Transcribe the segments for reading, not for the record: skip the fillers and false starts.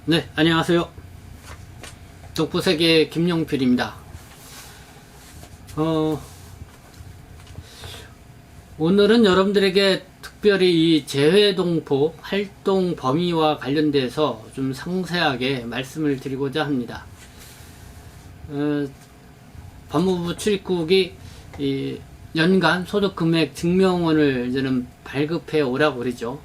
네, 안녕하세요. 독보세계 김용필입니다. 오늘은 여러분들에게 특별히 이 재외동포 활동 범위와 관련돼서 좀 상세하게 말씀을 드리고자 합니다. 법무부 출입국이 이 연간 소득금액 증명원을 이제는 발급해 오라고 그러죠.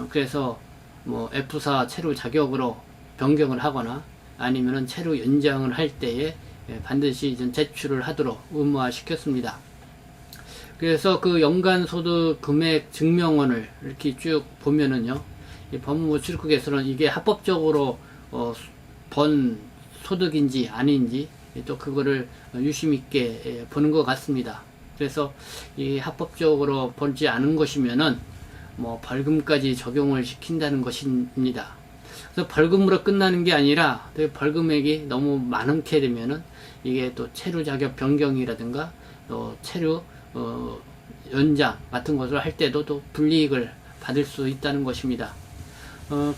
그래서 뭐 F4 체류 자격으로 변경을 하거나 아니면은 체류 연장을 할 때에 반드시 이제 제출을 하도록 의무화 시켰습니다. 그래서 그 연간 소득 금액 증명원을 이렇게 쭉 보면은요, 이 법무부 출입국에서는 이게 합법적으로 번 소득인지 아닌지 또 그거를 유심 있게 보는 것 같습니다. 그래서 이 합법적으로 벌지 않은 것이면은 뭐 벌금까지 적용을 시킨다는 것입니다. 그래서 벌금으로 끝나는 게 아니라 벌금액이 너무 많게 되면은 이게 또 체류 자격 변경이라든가 또 체류 연장 같은 것을 할 때도 또 불이익을 받을 수 있다는 것입니다.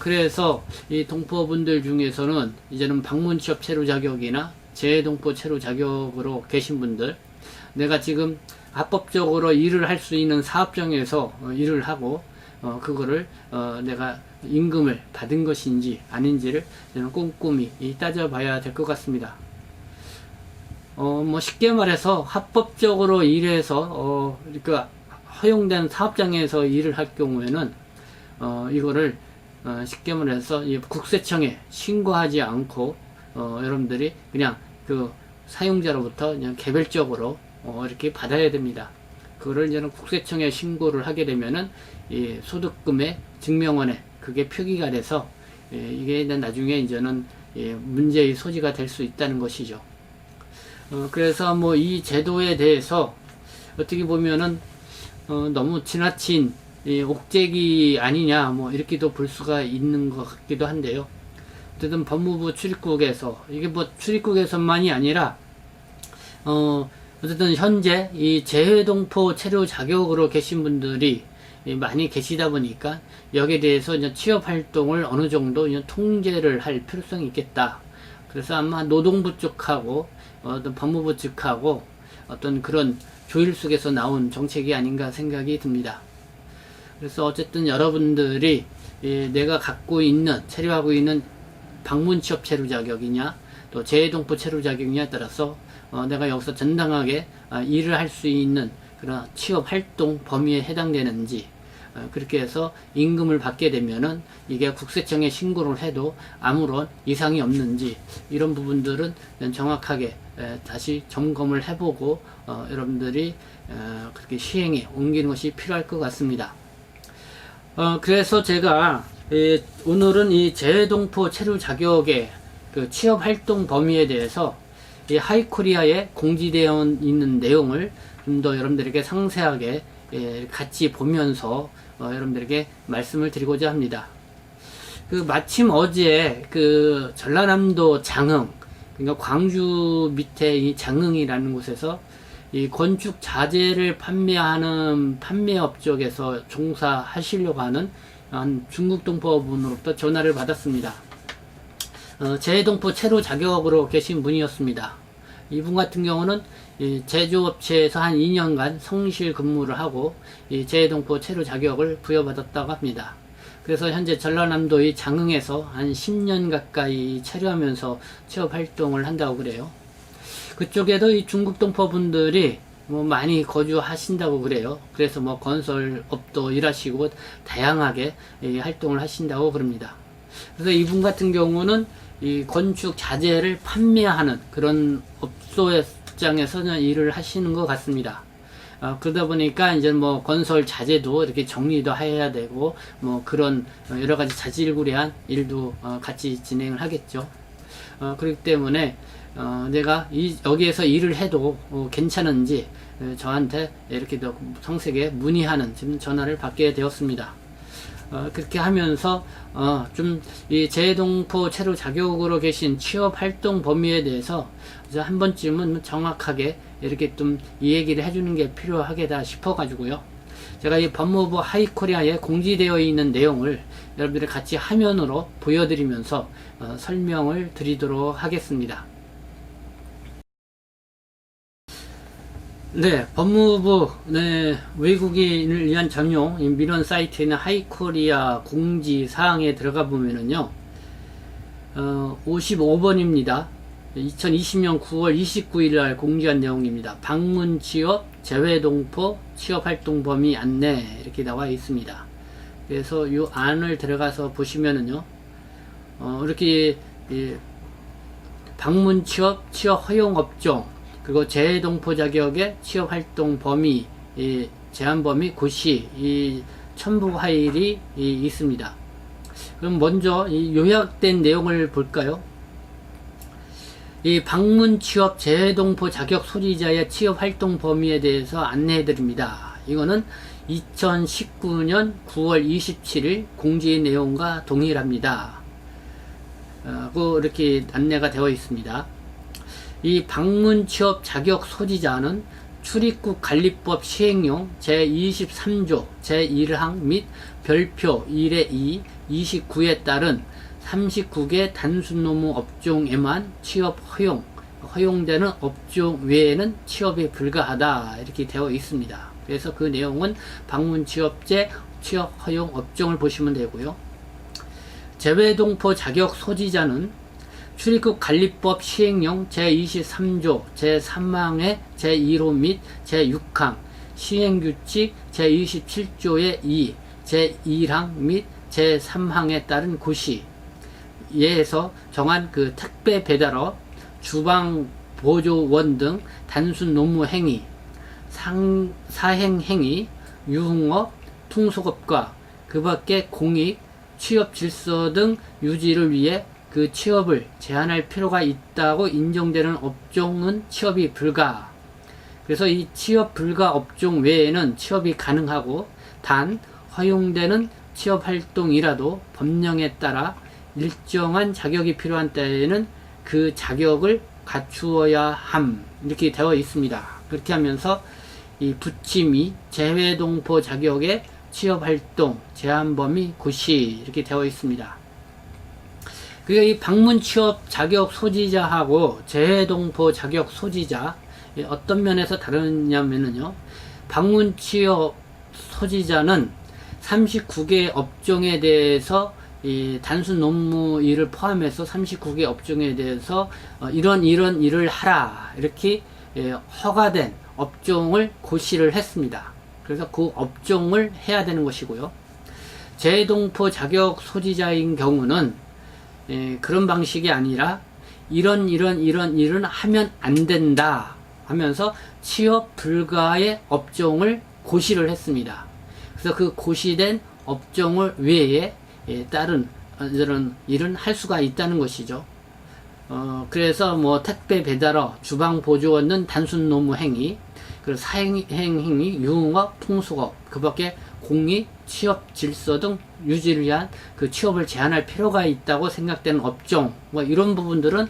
그래서 이 동포분들 중에서는 이제는 방문 취업 체류 자격이나 재외동포 체류 자격으로 계신 분들, 내가 지금 합법적으로 일을 할 수 있는 사업장에서 일을 하고 그거를 내가 임금을 받은 것인지 아닌지를 저는 꼼꼼히 따져봐야 될 것 같습니다. 뭐 쉽게 말해서 합법적으로 일해서 그러니까 허용된 사업장에서 일을 할 경우에는 이거를 쉽게 말해서 이 국세청에 신고하지 않고 여러분들이 그냥 그 사용자로부터 그냥 개별적으로 이렇게 받아야 됩니다. 그거를 이제는 국세청에 신고를 하게 되면은 이 소득금의 증명원에 그게 표기가 돼서 이게 나중에 이제는 문제의 소지가 될 수 있다는 것이죠. 그래서 뭐 이 제도에 대해서 어떻게 보면은 너무 지나친 옥죄기 아니냐 뭐 이렇게도 볼 수가 있는 것 같기도 한데요. 어쨌든 법무부 출입국에서 이게 뭐 출입국에서만이 아니라 어쨌든 현재 이 재외동포 체류 자격으로 계신 분들이 많이 계시다 보니까 여기에 대해서 이제 취업 활동을 어느 정도 이제 통제를 할 필요성이 있겠다. 그래서 아마 노동부 쪽하고 어떤 법무부 측하고 어떤 그런 조율 속에서 나온 정책이 아닌가 생각이 듭니다. 그래서 어쨌든 여러분들이 내가 갖고 있는 체류하고 있는 방문 취업 체류 자격이냐 또 재외동포 체류 자격이냐에 따라서 내가 여기서 정당하게 일을 할 수 있는 그런 취업 활동 범위에 해당되는지 그렇게 해서 임금을 받게 되면은 이게 국세청에 신고를 해도 아무런 이상이 없는지 이런 부분들은 정확하게 다시 점검을 해보고 여러분들이 그렇게 시행에 옮기는 것이 필요할 것 같습니다. 그래서 제가 오늘은 이 재외동포 체류 자격의 그 취업 활동 범위에 대해서 이 하이코리아에 공지되어 있는 내용을 좀 더 여러분들에게 상세하게 같이 보면서 여러분들에게 말씀을 드리고자 합니다. 그 마침 어제 그 전라남도 장흥, 그러니까 광주 밑에 이 장흥이라는 곳에서 이 건축 자재를 판매하는 판매업 쪽에서 종사하시려고 하는 한 중국 동포분으로부터 전화를 받았습니다. 재외동포 체류 자격으로 계신 분이었습니다. 이분 같은 경우는 제조업체에서 한 2년간 성실 근무를 하고 재외동포 체류 자격을 부여받았다고 합니다. 그래서 현재 전라남도의 장흥에서 한 10년 가까이 체류하면서 취업 활동을 한다고 그래요. 그쪽에도 이 중국 동포분들이 뭐 많이 거주하신다고 그래요. 그래서 뭐 건설업도 일하시고 다양하게 활동을 하신다고 그럽니다. 그래서 이분 같은 경우는 이 건축 자재를 판매하는 그런 업소장에서는 일을 하시는 것 같습니다. 그러다 보니까 이제 뭐 건설 자재도 이렇게 정리도 해야 되고 뭐 그런 여러 가지 자질구레한 일도 같이 진행을 하겠죠. 그렇기 때문에 내가 여기에서 일을 해도 괜찮은지 저한테 이렇게 더 성세게 문의하는 지금 전화를 받게 되었습니다. 그렇게 하면서 좀 이 재외동포 체류 자격으로 계신 취업 활동 범위에 대해서 한 번쯤은 정확하게 이렇게 좀 이 얘기를 해주는 게 필요하겠다 싶어 가지고요. 제가 이 법무부 하이코리아에 공지되어 있는 내용을 여러분들이 같이 화면으로 보여드리면서 설명을 드리도록 하겠습니다. 네, 법무부 외국인을 위한 전용 민원 사이트에 있는 하이코리아 공지 사항에 들어가 보면은요, 55번입니다. 2020년 9월 29일 날 공지한 내용입니다. 방문 취업, 재외동포, 취업활동 범위 안내 이렇게 나와 있습니다. 그래서 이 안을 들어가서 보시면은요, 이렇게 방문 취업, 취업 허용 업종, 그리고 재외동포 자격의 취업활동 범위, 제한 범위, 고시, 이 첨부 파일이 있습니다. 그럼 먼저 이 요약된 내용을 볼까요? 이 방문 취업 재외동포 자격 소지자의 취업활동 범위에 대해서 안내해 드립니다. 이거는 2019년 9월 27일 공지의 내용과 동일합니다. 이렇게 안내가 되어 있습니다. 이 방문 취업 자격 소지자는 출입국 관리법 시행령 제23조 제1항 및 별표 1의 2, 29에 따른 39개 단순 노무 업종에만 취업 허용되는 업종 외에는 취업이 불가하다 이렇게 되어 있습니다. 그래서 그 내용은 방문 취업제 취업 허용 업종을 보시면 되고요. 재외동포 자격 소지자는 출입국 관리법 시행령 제23조 제3항의 제1호 및 제6항 시행규칙 제27조의 2 제1항 및 제3항에 따른 고시 예에서 정한 그 택배 배달업, 주방 보조원 등 단순 노무 행위, 사행 행위, 유흥업, 풍속업과 그 밖의 공익, 취업 질서 등 유지를 위해 그 취업을 제한할 필요가 있다고 인정되는 업종은 취업이 불가. 그래서 이 취업 불가 업종 외에는 취업이 가능하고 단 허용되는 취업 활동이라도 법령에 따라 일정한 자격이 필요한 때에는 그 자격을 갖추어야 함 이렇게 되어 있습니다. 그렇게 하면서 이 부침이 재외동포 자격의 취업활동 제한 범위 고시 이렇게 되어 있습니다. 그리고 이 방문 취업 자격 소지자하고 재외동포 자격 소지자 어떤 면에서 다르냐면요, 방문 취업 소지자는 39개 업종에 대해서 이 단순 노무 일을 포함해서 39개 업종에 대해서 이런 일을 하라 이렇게 허가된 업종을 고시를 했습니다. 그래서 그 업종을 해야 되는 것이고요. 재외동포 자격 소지자인 경우는 그런 방식이 아니라 이런 일은 하면 안 된다 하면서 취업 불가의 업종을 고시를 했습니다. 그래서 그 고시된 업종을 외에 다른 이런 일은 할 수가 있다는 것이죠. 그래서 뭐 택배 배달업, 주방 보조원 등 단순 노무 행위, 그리고 사행 행위, 유흥업, 풍속업, 그 밖에 공익, 취업 질서 등 유지를 위한 그 취업을 제한할 필요가 있다고 생각되는 업종, 뭐 이런 부분들은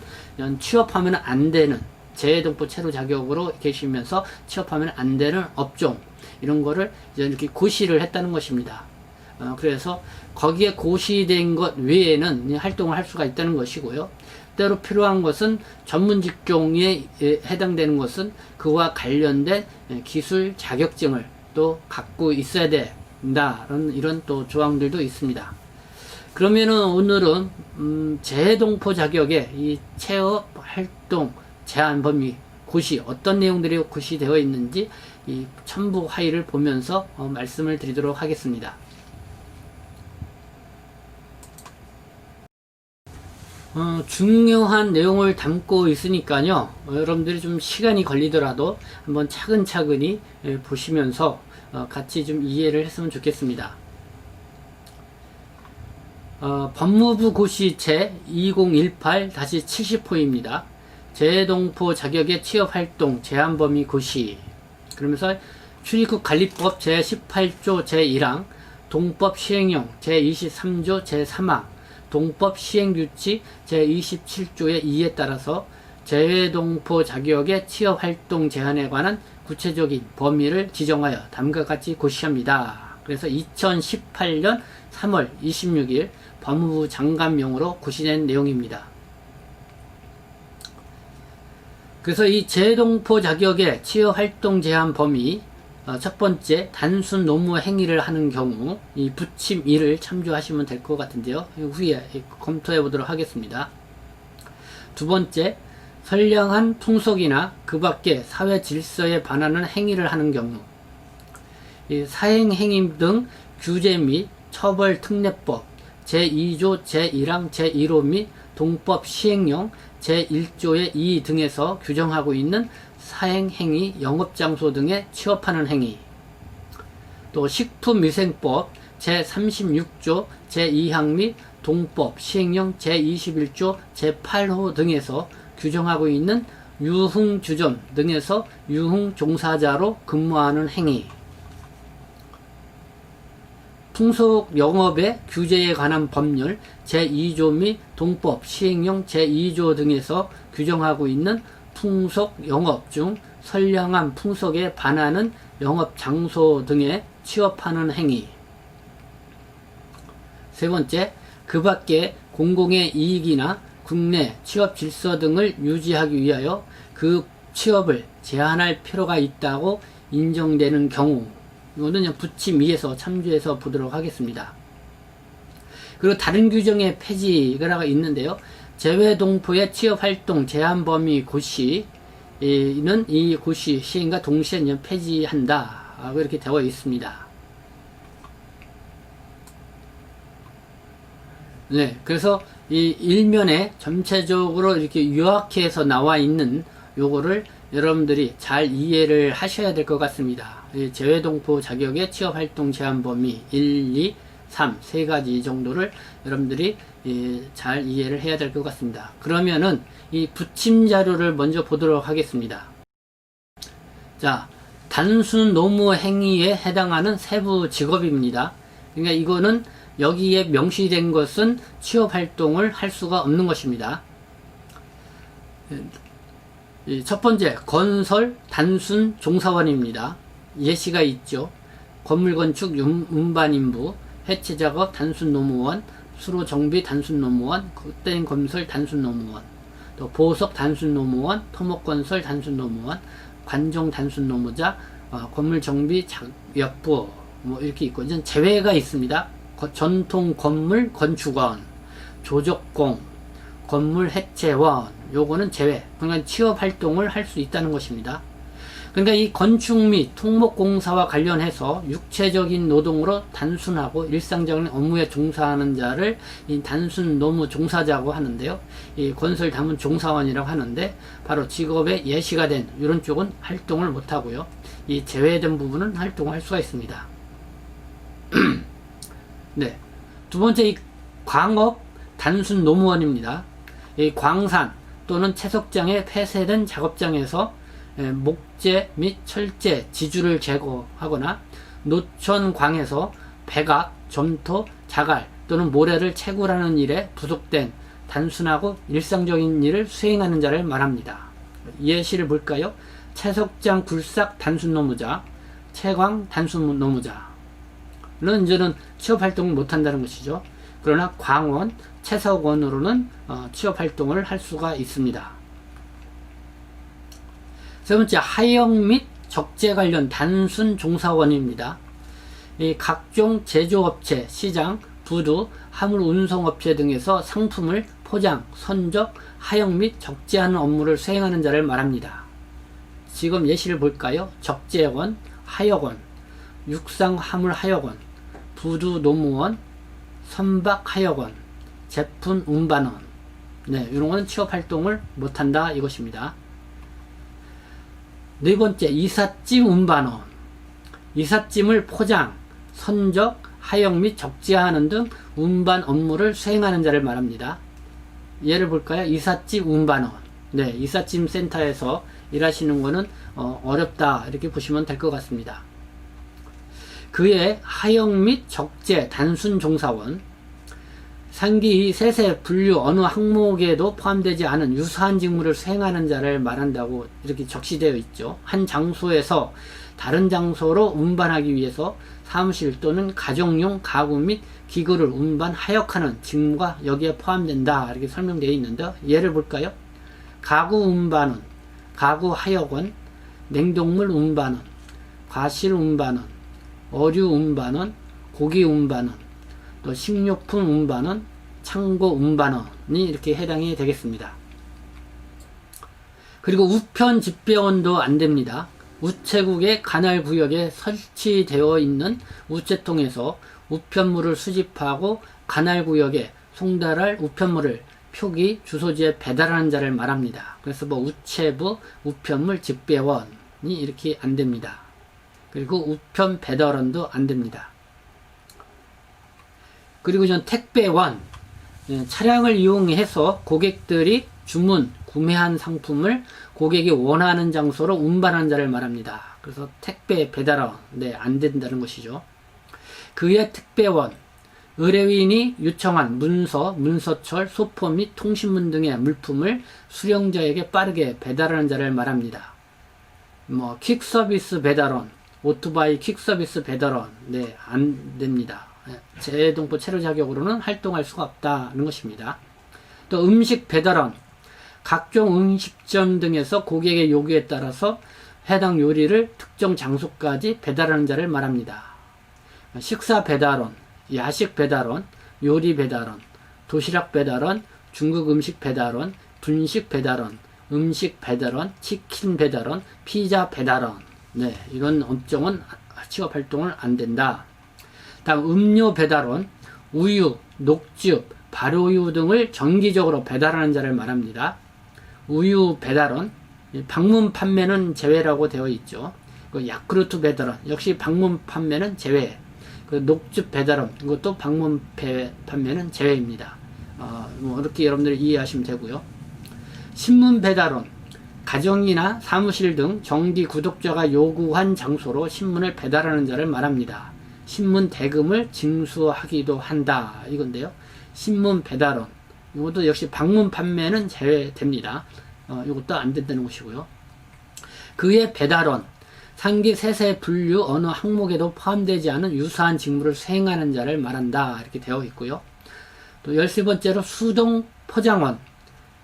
취업하면 안 되는 재외동포 체류 자격으로 계시면서 취업하면 안 되는 업종, 이런 거를 이제 이렇게 고시를 했다는 것입니다. 그래서 거기에 고시된 것 외에는 활동을 할 수가 있다는 것이고요. 때로 필요한 것은 전문 직종에 해당되는 것은 그와 관련된 기술 자격증을 또 갖고 있어야 된다. 이런 또 조항들도 있습니다. 그러면은 오늘은 재외동포 자격의 이 취업 활동 제한 범위 고시 어떤 내용들이 고시되어 있는지 이 첨부 파일을 보면서 말씀을 드리도록 하겠습니다. 중요한 내용을 담고 있으니까요, 여러분들이 좀 시간이 걸리더라도 한번 차근차근히 보시면서 같이 좀 이해를 했으면 좋겠습니다. 법무부 고시체 2018-70호입니다. 재외동포 자격의 취업활동 제한범위 고시. 그러면서 출입국 관리법 제18조 제1항, 동법 시행령 제23조 제3항, 동법 시행규칙 제27조의 2에 따라서 재외동포 자격의 취업활동 제한에 관한 구체적인 범위를 지정하여 다음과 같이 고시합니다. 그래서 2018년 3월 26일 법무부 장관명으로 고시된 내용입니다. 그래서 이 재동포 자격의 취업활동 제한 범위, 첫 번째, 단순 노무 행위를 하는 경우 이 부침 1을 참조하시면 될 것 같은데요. 후에 검토해 보도록 하겠습니다. 두 번째, 선량한 풍속이나 그 밖의 사회 질서에 반하는 행위를 하는 경우, 이 사행행위 등 규제 및 처벌특례법 제2조 제1항 제1호 및 동법 시행령 제1조의 2 등에서 규정하고 있는 사행행위, 영업장소 등에 취업하는 행위, 또 식품위생법 제36조 제2항 및 동법 시행령 제21조 제8호 등에서 규정하고 있는 유흥주점 등에서 유흥종사자로 근무하는 행위, 풍속영업의 규제에 관한 법률 제2조 및 동법 시행령 제2조 등에서 규정하고 있는 풍속영업 중 선량한 풍속에 반하는 영업장소 등에 취업하는 행위. 세 번째, 그 밖에 공공의 이익이나 국내 취업 질서 등을 유지하기 위하여 그 취업을 제한할 필요가 있다고 인정되는 경우, 이거는 부침 2에서 참조해서 보도록 하겠습니다. 그리고 다른 규정의 폐지가 있는데요. 재외동포의 취업활동 제한 범위 고시는 이 고시 시행과 동시에 폐지한다, 이렇게 되어 있습니다. 네, 그래서 이 일면에 전체적으로 이렇게 요약해서 나와 있는 요거를 여러분들이 잘 이해를 하셔야 될 것 같습니다. 재외동포 자격의 취업활동 제한 범위 1, 2, 3, 세 가지 정도를 여러분들이 잘 이해를 해야 될 것 같습니다. 그러면은 이 부침 자료를 먼저 보도록 하겠습니다. 자, 단순 노무 행위에 해당하는 세부 직업입니다. 그러니까 이거는 여기에 명시된 것은 취업활동을 할 수가 없는 것입니다. 첫 번째, 건설 단순 종사원입니다. 예시가 있죠. 건물건축 운반인부, 해체작업 단순 노무원, 수로 정비 단순 노무원, 헛된 건설 단순 노무원, 또 보석 단순 노무원, 토목건설 단순 노무원, 관종 단순 노무자, 건물 정비 작업부, 이렇게 있고, 이제 제외가 있습니다. 전통 건물 건축원, 조적공, 건물 해체원, 요거는 제외. 그러니까 취업 활동을 할 수 있다는 것입니다. 그러니까 이 건축 및 토목공사와 관련해서 육체적인 노동으로 단순하고 일상적인 업무에 종사하는 자를 이 단순 노무 종사자고 하는데요. 이 건설 단문 종사원이라고 하는데, 바로 직업에 예시가 된 이런 쪽은 활동을 못 하고요. 이 제외된 부분은 활동할 수가 있습니다. 네. 두 번째, 이 광업 단순 노무원입니다. 이 광산 또는 채석장에 폐쇄된 작업장에서 목재 및 철제, 지주를 제거하거나 노천광에서 백악, 점토, 자갈 또는 모래를 채굴하는 일에 부속된 단순하고 일상적인 일을 수행하는 자를 말합니다. 예시를 볼까요? 채석장 굴삭 단순 노무자, 채광 단순 노무자는 이제는 취업활동을 못한다는 것이죠. 그러나 광원, 채석원으로는 취업활동을 할 수가 있습니다. 세 번째, 하역 및 적재 관련 단순 종사원입니다. 이 각종 제조업체, 시장, 부두, 화물 운송업체 등에서 상품을 포장, 선적, 하역 및 적재하는 업무를 수행하는 자를 말합니다. 지금 예시를 볼까요? 적재원, 하역원, 육상 화물 하역원, 부두 노무원, 선박 하역원, 제품 운반원. 네, 이런 거는 취업 활동을 못한다 이것입니다. 네 번째, 이삿짐 운반원. 이삿짐을 포장, 선적, 하역 및 적재하는 등 운반 업무를 수행하는 자를 말합니다. 예를 볼까요? 이삿짐 운반원. 네, 이삿짐 센터에서 일하시는 거는 어렵다 이렇게 보시면 될 것 같습니다. 그의 하역 및 적재 단순 종사원, 상기 이 셋의 분류 어느 항목에도 포함되지 않은 유사한 직무를 수행하는 자를 말한다고 이렇게 적시되어 있죠. 한 장소에서 다른 장소로 운반하기 위해서 사무실 또는 가정용 가구 및 기구를 운반, 하역하는 직무가 여기에 포함된다. 이렇게 설명되어 있는데, 예를 볼까요? 가구 운반은, 가구 하역은, 냉동물 운반은, 과실 운반은, 어류 운반은, 고기 운반은, 또 식료품 운반은, 창고 운반원이 이렇게 해당이 되겠습니다. 그리고 우편 집배원도 안 됩니다. 우체국의 관할 구역에 설치되어 있는 우체통에서 우편물을 수집하고 관할 구역에 송달할 우편물을 표기 주소지에 배달하는 자를 말합니다. 그래서 뭐 우체부 우편물 집배원이 이렇게 안 됩니다. 그리고 우편 배달원도 안 됩니다. 그리고 전 택배원, 차량을 이용해서 고객들이 구매한 상품을 고객이 원하는 장소로 운반하는 자를 말합니다. 그래서 택배 배달원, 안 된다는 것이죠. 그의 택배원, 의뢰인이 요청한 문서, 문서철, 소포 및 통신문 등의 물품을 수령자에게 빠르게 배달하는 자를 말합니다. 뭐 퀵서비스 배달원, 오토바이 퀵서비스 배달원, 안 됩니다. 재해동포 체류 자격으로는 활동할 수가 없다는 것입니다. 또 음식 배달원, 각종 음식점 등에서 고객의 요구에 따라서 해당 요리를 특정 장소까지 배달하는 자를 말합니다. 식사 배달원, 야식 배달원, 요리 배달원, 도시락 배달원, 중국 음식 배달원, 분식 배달원, 음식 배달원, 치킨 배달원, 피자 배달원. 이런 업종은 취업 활동을 안 된다. 다음 음료 배달원, 우유, 녹즙, 발효유 등을 정기적으로 배달하는 자를 말합니다. 우유 배달원, 방문 판매는 제외라고 되어 있죠. 야쿠르트 배달원, 역시 방문 판매는 제외. 녹즙 배달원, 이것도 방문 판매는 제외입니다. 이렇게 여러분들이 이해하시면 되고요. 신문 배달원, 가정이나 사무실 등 정기 구독자가 요구한 장소로 신문을 배달하는 자를 말합니다. 신문 대금을 징수하기도 한다. 이건데요. 신문 배달원, 이것도 역시 방문 판매는 제외됩니다. 이것도 안 된다는 것이고요. 그의 배달원, 상기 세세 분류 어느 항목에도 포함되지 않은 유사한 직무를 수행하는 자를 말한다. 이렇게 되어 있고요. 또 13번째로 수동 포장원,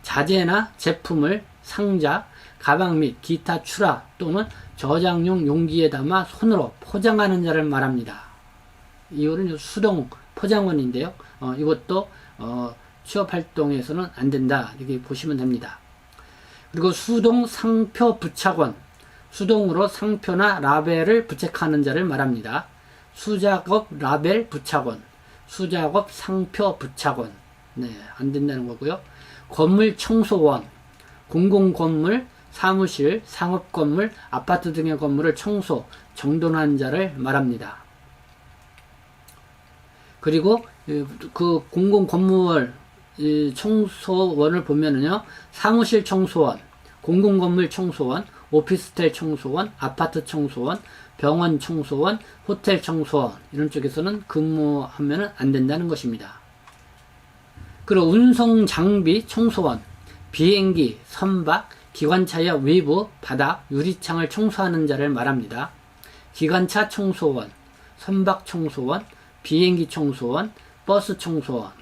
자재나 제품을 상자, 가방 및 기타 출하 또는 저장용 용기에 담아 손으로 포장하는 자를 말합니다. 이거는 수동 포장원인데요. 이것도 취업활동에서는 안 된다. 이렇게 보시면 됩니다. 그리고 수동 상표 부착원, 수동으로 상표나 라벨을 부착하는 자를 말합니다. 수작업 라벨 부착원, 수작업 상표 부착원. 안 된다는 거고요. 건물 청소원, 공공건물, 사무실, 상업건물, 아파트 등의 건물을 청소, 정돈하는 자를 말합니다. 그리고 그 공공건물 청소원을 보면은요, 사무실 청소원, 공공건물 청소원, 오피스텔 청소원, 아파트 청소원, 병원 청소원, 호텔 청소원, 이런 쪽에서는 근무하면 안 된다는 것입니다. 그리고 운송 장비 청소원, 비행기, 선박, 기관차의 외부, 바닥, 유리창을 청소하는 자를 말합니다. 기관차 청소원, 선박 청소원, 비행기 청소원, 버스 청소원.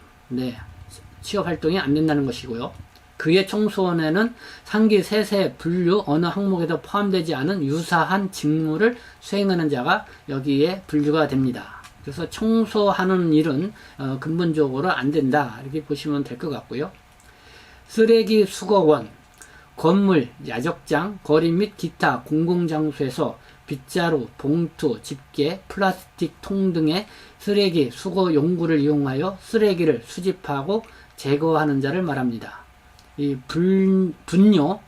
취업 활동이 안 된다는 것이고요. 그의 청소원에는 상기 세세 분류 어느 항목에도 포함되지 않은 유사한 직무를 수행하는 자가 여기에 분류가 됩니다. 그래서 청소하는 일은 근본적으로 안 된다. 이렇게 보시면 될 것 같고요. 쓰레기 수거원, 건물, 야적장, 거리 및 기타 공공장소에서 빗자루, 봉투, 집게, 플라스틱 통 등의 쓰레기 수거 용구를 이용하여 쓰레기를 수집하고 제거하는 자를 말합니다. 이 분뇨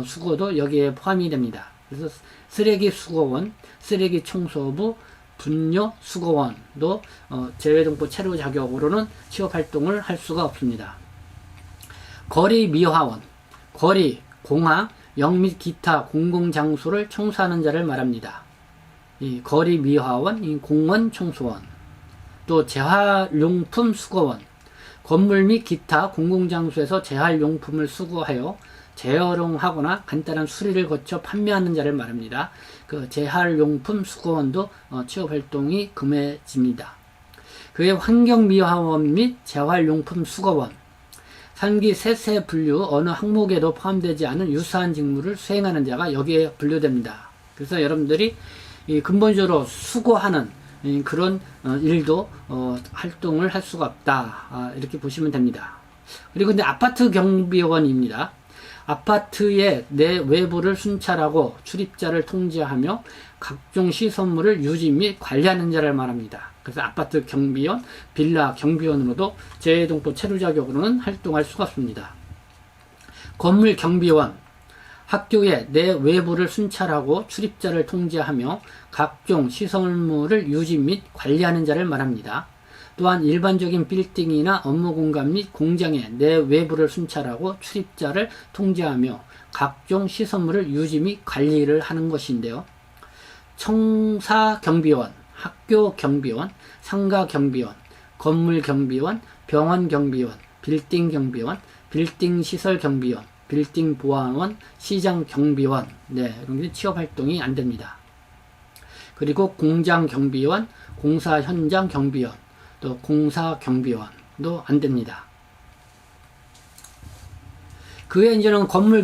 수거도 여기에 포함이 됩니다. 그래서 쓰레기 수거원, 쓰레기 청소부, 분뇨 수거원도 재외동포 체류 자격으로는 취업활동을 할 수가 없습니다. 거리 미화원, 거리, 공항, 역 및 기타 공공장소를 청소하는 자를 말합니다. 이 거리 미화원, 이 공원 청소원, 또 재활용품 수거원, 건물 및 기타 공공장소에서 재활용품을 수거하여 재활용하거나 간단한 수리를 거쳐 판매하는 자를 말합니다. 그 재활용품 수거원도 취업활동이 금해집니다. 그의 환경미화원 및 재활용품 수거원, 상기 세세 분류 어느 항목에도 포함되지 않은 유사한 직무를 수행하는 자가 여기에 분류됩니다. 그래서 여러분들이 근본적으로 수거하는 그런 일도 활동을 할 수가 없다, 이렇게 보시면 됩니다. 그리고 근데 아파트 경비원입니다. 아파트의 내외부를 순찰하고 출입자를 통제하며 각종 시설물을 유지 및 관리하는 자를 말합니다. 그래서 아파트 경비원, 빌라 경비원으로도 재해동포 체류 자격으로는 활동할 수가 없습니다. 건물 경비원, 학교의 내외부를 순찰하고 출입자를 통제하며 각종 시설물을 유지 및 관리하는 자를 말합니다. 또한 일반적인 빌딩이나 업무 공간 및 공장의 내외부를 순찰하고 출입자를 통제하며 각종 시설물을 유지 및 관리를 하는 것인데요. 청사 경비원, 학교 경비원, 상가 경비원, 건물 경비원, 병원 경비원, 빌딩 경비원, 빌딩 시설 경비원, 빌딩 보안원, 시장 경비원, 이런 게 취업 활동이 안 됩니다. 그리고 공장 경비원, 공사 현장 경비원, 또 공사 경비원도 안 됩니다. 그에 이제는 건물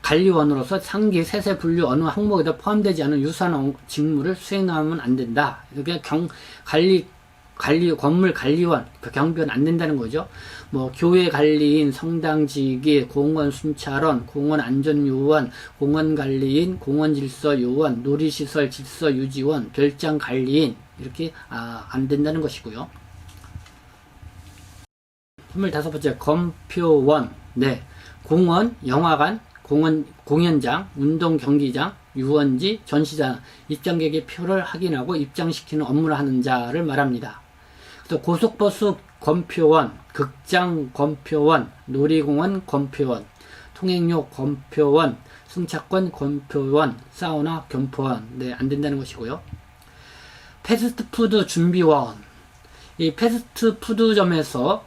관리원으로서 상기 세세 분류 어느 항목에도 포함되지 않은 유사한 직무를 수행하면 안 된다. 이렇게 건물 관리원, 그 경비원 안 된다는 거죠. 뭐 교회 관리인, 성당지기, 공원 순찰원, 공원 안전요원, 공원 관리인, 공원 질서 요원, 놀이시설 질서 유지원, 별장 관리인, 이렇게 안 된다는 것이고요. 25번째 검표원, 공원, 영화관, 공연장, 운동 경기장, 유원지, 전시장, 입장객의 표를 확인하고 입장시키는 업무를 하는 자를 말합니다. 또 고속버스 검표원, 극장 검표원, 놀이공원 검표원, 통행료 검표원, 승차권 검표원, 사우나 검표원, 안 된다는 것이고요. 패스트푸드 준비원, 이 패스트푸드점에서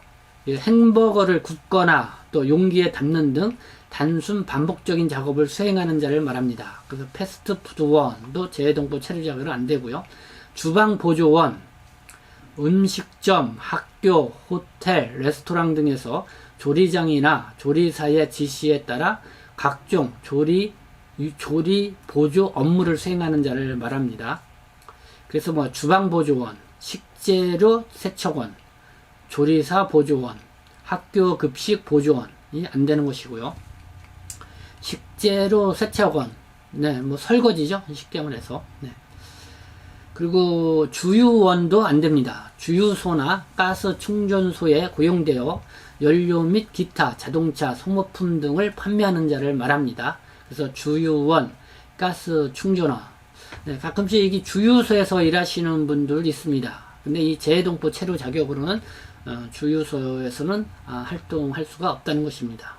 햄버거를 굽거나 또 용기에 담는 등 단순 반복적인 작업을 수행하는 자를 말합니다. 그래서 패스트푸드원도 재해동포 체류 자격은 안 되고요. 주방보조원, 음식점, 학교, 호텔, 레스토랑 등에서 조리장이나 조리사의 지시에 따라 각종 조리 보조 업무를 수행하는 자를 말합니다. 그래서 뭐 주방보조원, 식재료 세척원, 조리사 보조원, 학교 급식 보조원이 안 되는 것이고요. 식재료 세척원, 뭐 설거지죠, 쉽게 말해서. 그리고 주유원도 안 됩니다. 주유소나 가스 충전소에 고용되어 연료 및 기타 자동차 소모품 등을 판매하는 자를 말합니다. 그래서 주유원, 가스 충전원. 가끔씩 이게 주유소에서 일하시는 분들 있습니다. 근데 이 재해동포 체류 자격으로는 주유소에서는 활동할 수가 없다는 것입니다.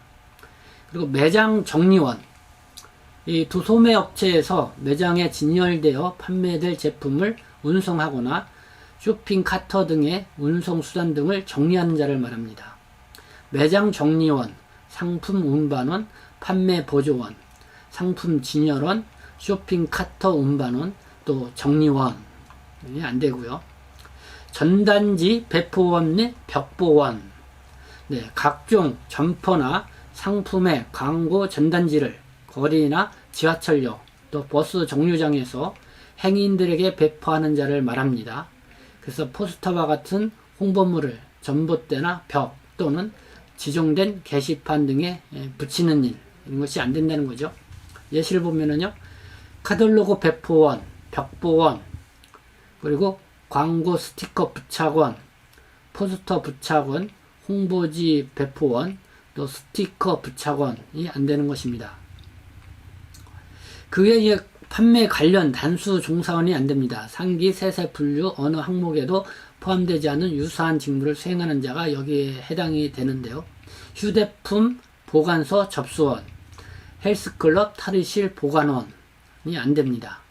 그리고 매장 정리원, 이 도소매 업체에서 매장에 진열되어 판매될 제품을 운송하거나 쇼핑 카터 등의 운송 수단 등을 정리하는 자를 말합니다. 매장 정리원, 상품 운반원, 판매 보조원, 상품 진열원, 쇼핑 카터 운반원, 또 정리원이 안 되고요. 전단지 배포원 및 벽보원, 각종 점포나 상품의 광고 전단지를 거리나 지하철역, 또 버스 정류장에서 행인들에게 배포하는 자를 말합니다. 그래서 포스터와 같은 홍보물을 전봇대나 벽 또는 지정된 게시판 등에 붙이는 일, 이런 것이 안 된다는 거죠. 예시를 보면은요, 카탈로그 배포원, 벽보원, 그리고 광고 스티커 부착원, 포스터 부착원, 홍보지 배포원, 또 스티커 부착원이 안 되는 것입니다. 그 외에 판매 관련 단수 종사원이 안 됩니다. 상기 세세 분류 어느 항목에도 포함되지 않은 유사한 직무를 수행하는 자가 여기에 해당이 되는데요. 휴대품 보관소 접수원, 헬스클럽 탈의실 보관원이 안 됩니다.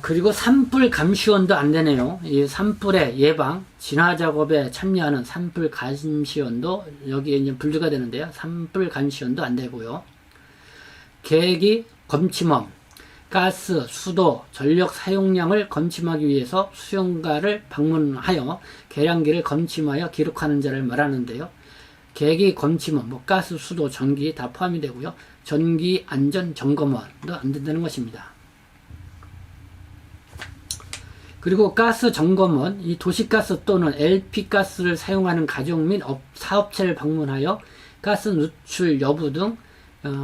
그리고 산불 감시원도 안 되네요. 이 산불의 예방, 진화 작업에 참여하는 산불 감시원도 여기에 이제 분류가 되는데요. 산불 감시원도 안 되고요. 계기 검침원, 가스, 수도, 전력 사용량을 검침하기 위해서 수영가를 방문하여 계량기를 검침하여 기록하는 자를 말하는데요. 계기 검침원, 가스, 수도, 전기 다 포함이 되고요. 전기 안전 점검원도 안 된다는 것입니다. 그리고 가스 점검원, 이 도시가스 또는 LP가스를 사용하는 가정 및 사업체를 방문하여 가스 누출 여부 등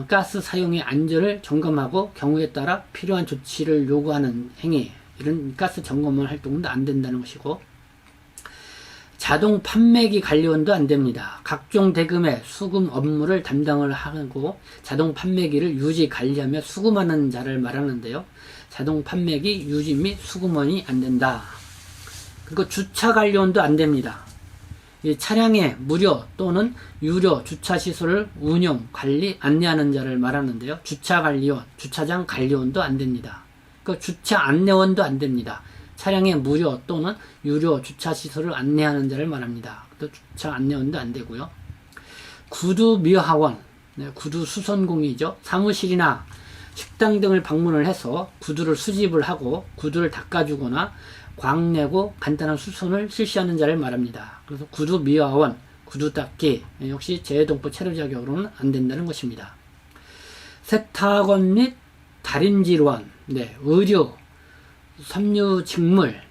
가스 사용의 안전을 점검하고 경우에 따라 필요한 조치를 요구하는 행위, 이런 가스 점검원 활동도 안 된다는 것이고, 자동 판매기 관리원도 안 됩니다. 각종 대금의 수금 업무를 담당을 하고 자동 판매기를 유지 관리하며 수금하는 자를 말하는데요. 자동 판매기 유지 및 수금원이 안 된다. 그리고 주차 관리원도 안 됩니다. 이 차량의 무료 또는 유료 주차 시설을 운영, 관리, 안내하는 자를 말하는데요. 주차 관리원, 주차장 관리원도 안 됩니다. 그 주차 안내원도 안 됩니다. 차량의 무료 또는 유료 주차 시설을 안내하는 자를 말합니다. 또 주차 안내원도 안 되고요. 구두 미화원, 구두 수선공이죠. 사무실이나 식당 등을 방문을 해서 구두를 수집을 하고 구두를 닦아주거나 광내고 간단한 수선을 실시하는 자를 말합니다. 그래서 구두 미화원, 구두 닦기 역시 재해동포 체류 자격으로는 안 된다는 것입니다. 세탁원 및 다림질원, 의류, 섬유 직물,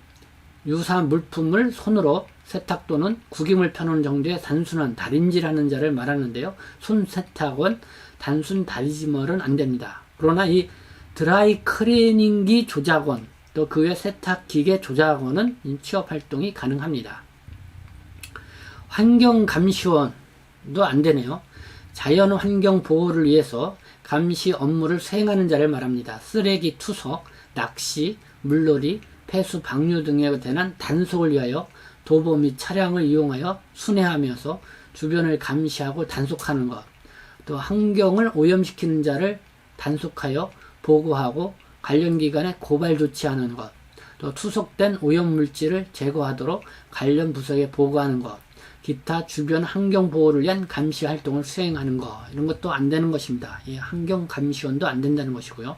유사 물품을 손으로 세탁 또는 구김을 펴놓은 정도의 단순한 다림질하는 자를 말하는데요. 손세탁원, 단순 다림질은 안 됩니다. 그러나 이 드라이 클리닝기 조작원, 또 그 외 세탁기계 조작원은 취업활동이 가능합니다. 환경감시원도 안 되네요. 자연환경 보호를 위해서 감시 업무를 수행하는 자를 말합니다. 쓰레기 투석, 낚시, 물놀이, 폐수 방류 등에 대한 단속을 위하여 도보 및 차량을 이용하여 순회하면서 주변을 감시하고 단속하는 것, 또 환경을 오염시키는 자를 단속하여 보고하고 관련 기관에 고발 조치하는 것, 또 투석된 오염물질을 제거하도록 관련 부서에 보고하는 것, 기타 주변 환경 보호를 위한 감시 활동을 수행하는 것, 이런 것도 안 되는 것입니다. 이 환경 감시원도 안 된다는 것이고요.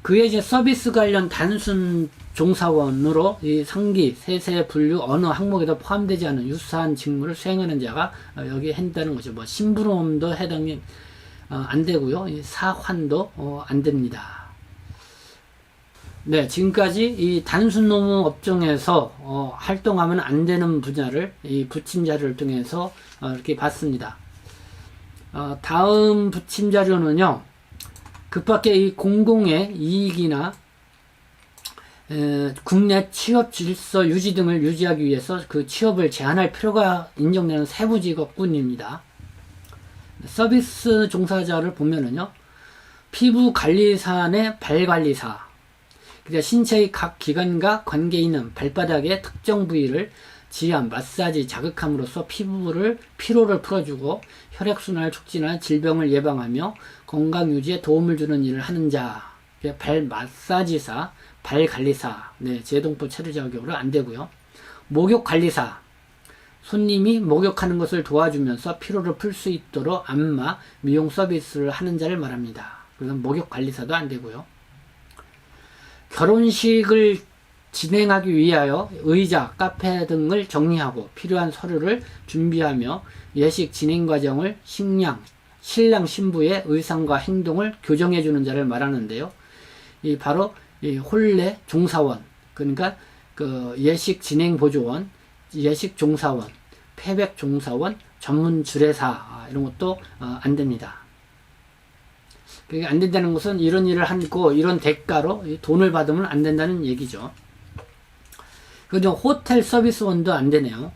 그에 이제 서비스 관련 단순 종사원으로 이 상기, 세세, 분류 어느 항목에도 포함되지 않은 유사한 직무를 수행하는 자가 여기에 한다는 거죠. 심부름도 해당이 안 되고요. 이 사환도 안 됩니다. 네, 지금까지 이 단순 노무 업종에서 활동하면 안 되는 분야를 이 붙임 자료를 통해서 이렇게 봤습니다. 다음 붙임 자료는요. 그밖에 이 공공의 이익이나 국내 취업 질서 유지 등을 유지하기 위해서 그 취업을 제한할 필요가 인정되는 세부 직업군입니다. 서비스 종사자를 보면은요, 피부 관리사 내 발관리사, 그러니까 신체의 각 기관과 관계 있는 발바닥의 특정 부위를 지압, 마사지, 자극함으로써 피로를 풀어주고 혈액순환을 촉진하는 질병을 예방하며 건강 유지에 도움을 주는 일을 하는 자, 발 마사지사, 발 관리사, 재해동포 체류 자격으로 안 되고요. 목욕 관리사, 손님이 목욕하는 것을 도와주면서 피로를 풀 수 있도록 안마, 미용 서비스를 하는 자를 말합니다. 그래서 목욕 관리사도 안 되고요. 결혼식을 진행하기 위하여 의자, 카페 등을 정리하고 필요한 서류를 준비하며 예식 진행 과정을 신랑 신부의 의상과 행동을 교정해 주는 자를 말하는데요. 바로 혼례 종사원, 그러니까 그 예식 진행 보조원, 예식 종사원, 패백 종사원, 전문 주례사, 이런 것도 안 됩니다. 그게 안 된다는 것은 이런 일을 하고 이런 대가로 돈을 받으면 안 된다는 얘기죠. 그리고 호텔 서비스원도 안 되네요.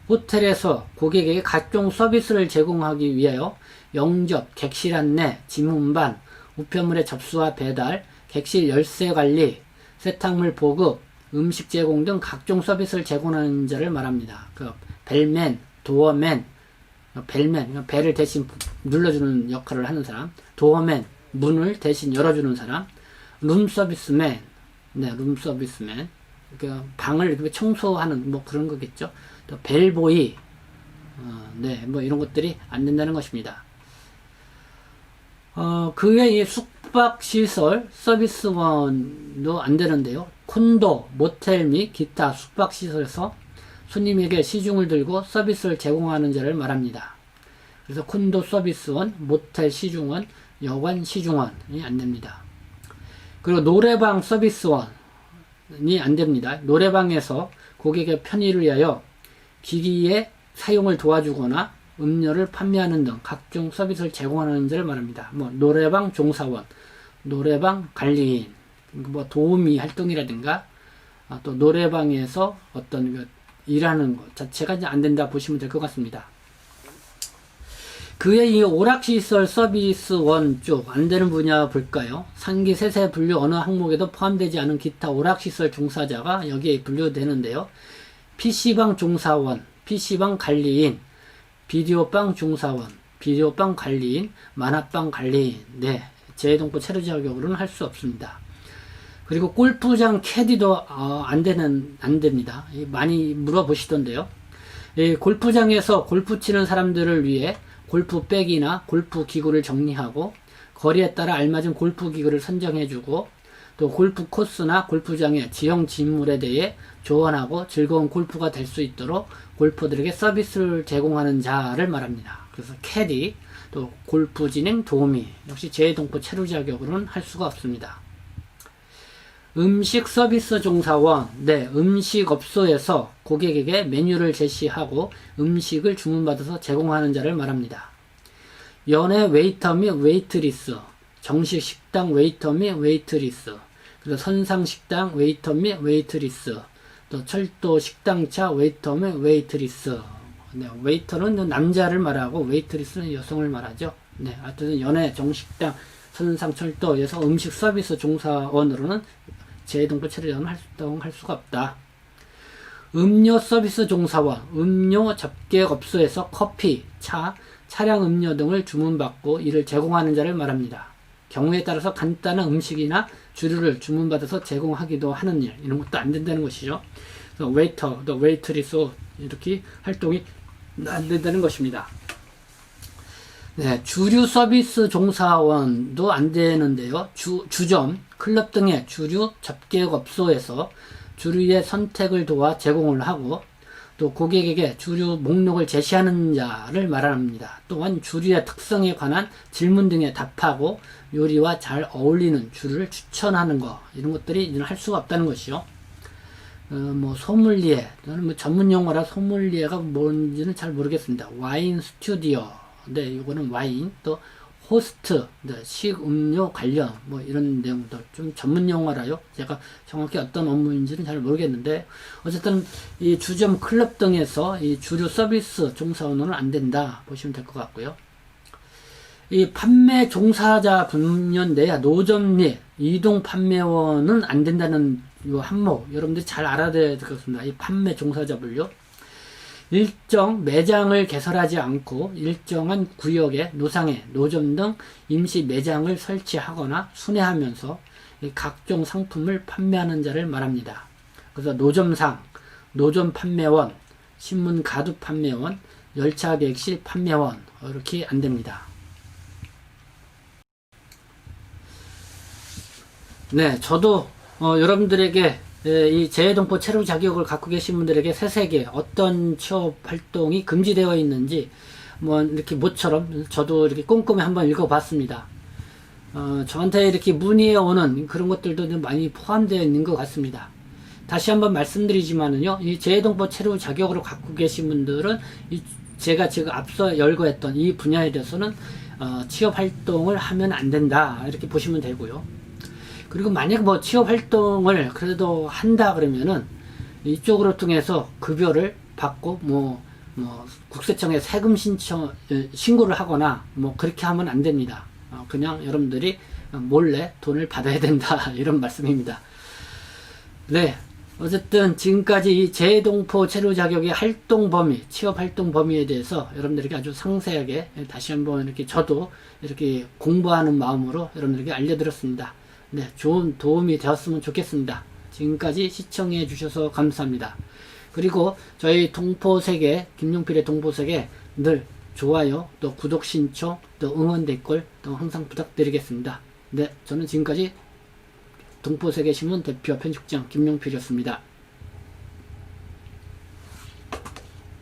호텔에서 고객에게 각종 서비스를 제공하기 위하여 영접, 객실 안내, 지문반, 우편물의 접수와 배달, 객실 열쇠 관리, 세탁물 보급, 음식 제공 등 각종 서비스를 제공하는 자를 말합니다. 벨맨, 도어맨, 벨맨, 배를 대신 눌러주는 역할을 하는 사람, 도어맨, 문을 대신 열어주는 사람, 룸서비스맨, 네, 룸 서비스맨. 그 방을 이렇게 청소하는 뭐 그런 거겠죠. 또 벨보이, 네, 뭐 이런 것들이 안 된다는 것입니다. 그 외에 숙박시설 서비스원도 안 되는데요. 콘도, 모텔 및 기타 숙박시설에서 손님에게 시중을 들고 서비스를 제공하는 자를 말합니다. 그래서 콘도 서비스원, 모텔 시중원, 여관 시중원이 안 됩니다. 그리고 노래방 서비스원이 안 됩니다. 노래방에서 고객의 편의를 위하여 기기의 사용을 도와주거나 음료를 판매하는 등 각종 서비스를 제공하는 자를 말합니다. 뭐 노래방 종사원, 노래방 관리인, 뭐 도우미 활동이라든가 또 노래방에서 어떤 그 일하는 것 자체가 이제 안 된다 보시면 될 것 같습니다. 그에 이 오락시설 서비스원 쪽 안 되는 분야 볼까요? 상기 세세 분류 어느 항목에도 포함되지 않은 기타 오락시설 종사자가 여기에 분류되는데요. PC방 종사원, PC방 관리인, 비디오방 종사원, 비디오방 관리인, 만화방 관리인, 네, 재해동포 체류 자격으로는 할 수 없습니다. 그리고 골프장 캐디도 안 됩니다. 많이 물어보시던데요. 이 골프장에서 골프 치는 사람들을 위해 골프백이나 골프 기구를 정리하고 거리에 따라 알맞은 골프 기구를 선정해주고 또 골프 코스나 골프장의 지형 지물에 대해 조언하고 즐거운 골프가 될 수 있도록 골퍼들에게 서비스를 제공하는 자를 말합니다. 그래서 캐디, 또 골프 진행 도우미, 역시 재해동포 체류 자격으로는 할 수가 없습니다. 음식 서비스 종사원, 네, 음식업소에서 고객에게 메뉴를 제시하고 음식을 주문받아서 제공하는 자를 말합니다. 연회 웨이터 및 웨이트리스, 정식 식당 웨이터 및 웨이트리스, 그리고 선상 식당 웨이터 및 웨이트리스, 또 철도 식당차 웨이터 및 웨이트리스. 네, 웨이터는 남자를 말하고 웨이트리스는 여성을 말하죠. 네, 하여튼 연회 정식당 선상 철도에서 음식 서비스 종사원으로는 재해동포 체류자는 활동할 수가 없다. 음료 서비스 종사원, 음료 접객업소에서 커피, 차, 차량 음료 등을 주문받고 이를 제공하는 자를 말합니다. 경우에 따라서 간단한 음식이나 주류를 주문받아서 제공하기도 하는 일, 이런 것도 안 된다는 것이죠. 그래서 웨이터, 또 웨이트리스 이렇게 활동이 안 된다는 것입니다. 네, 주류 서비스 종사원도 안 되는데요. 주점, 클럽 등의 주류 접객업소에서 주류의 선택을 도와 제공을 하고 또 고객에게 주류 목록을 제시하는 자를 말합니다. 또한 주류의 특성에 관한 질문 등에 답하고 요리와 잘 어울리는 주류를 추천하는 것, 이런 것들이 할 수가 없다는 것이요. 뭐 소믈리에, 저는 뭐 전문 용어라 소믈리에가 뭔지는 잘 모르겠습니다. 와인 스튜디오, 네, 이거는 와인, 또 호스트, 네, 식음료 관련 뭐 이런 내용들 좀 전문 용어라요. 제가 정확히 어떤 업무인지는 잘 모르겠는데 어쨌든 이 주점 클럽 등에서 이 주류 서비스 종사원은 안 된다 보시면 될 것 같고요. 이 판매 종사자 분면 내야 노점 및 이동 판매원은 안 된다는 이 항목 여러분들이 잘 알아야 되겠습니다. 이 판매 종사자 분류. 일정 매장을 개설하지 않고 일정한 구역에 노상에 노점 등 임시 매장을 설치하거나 순회하면서 각종 상품을 판매하는 자를 말합니다. 그래서 노점상, 노점 판매원, 신문 가두 판매원, 열차 객실 판매원 이렇게 안 됩니다. 네, 저도 여러분들에게 이 재해동포 체류 자격을 갖고 계신 분들에게 세세계 어떤 취업 활동이 금지되어 있는지 뭐 이렇게 모처럼 저도 이렇게 꼼꼼히 한번 읽어봤습니다. 저한테 이렇게 문의해 오는 그런 것들도 많이 포함되어 있는 것 같습니다. 다시 한번 말씀드리지만은요, 이 재해동포 체류 자격으로 갖고 계신 분들은 제가 지금 앞서 열거했던 이 분야에 대해서는 취업 활동을 하면 안 된다 이렇게 보시면 되고요. 그리고 만약 뭐 취업 활동을 그래도 한다 그러면은 이쪽으로 통해서 급여를 받고 뭐 국세청에 세금 신고를 하거나 뭐 그렇게 하면 안 됩니다. 그냥 여러분들이 몰래 돈을 받아야 된다 이런 말씀입니다. 네, 어쨌든 지금까지 이 재해동포 체류 자격의 활동 범위, 취업 활동 범위에 대해서 여러분들에게 아주 상세하게 다시 한번 이렇게 저도 이렇게 공부하는 마음으로 여러분들에게 알려드렸습니다. 네, 좋은 도움이 되었으면 좋겠습니다. 지금까지 시청해 주셔서 감사합니다. 그리고 저희 동포세계, 김용필의 동포세계 늘 좋아요, 또 구독 신청, 또 응원 댓글 또 항상 부탁드리겠습니다. 네, 저는 지금까지 동포세계신문 대표 편집장 김용필이었습니다.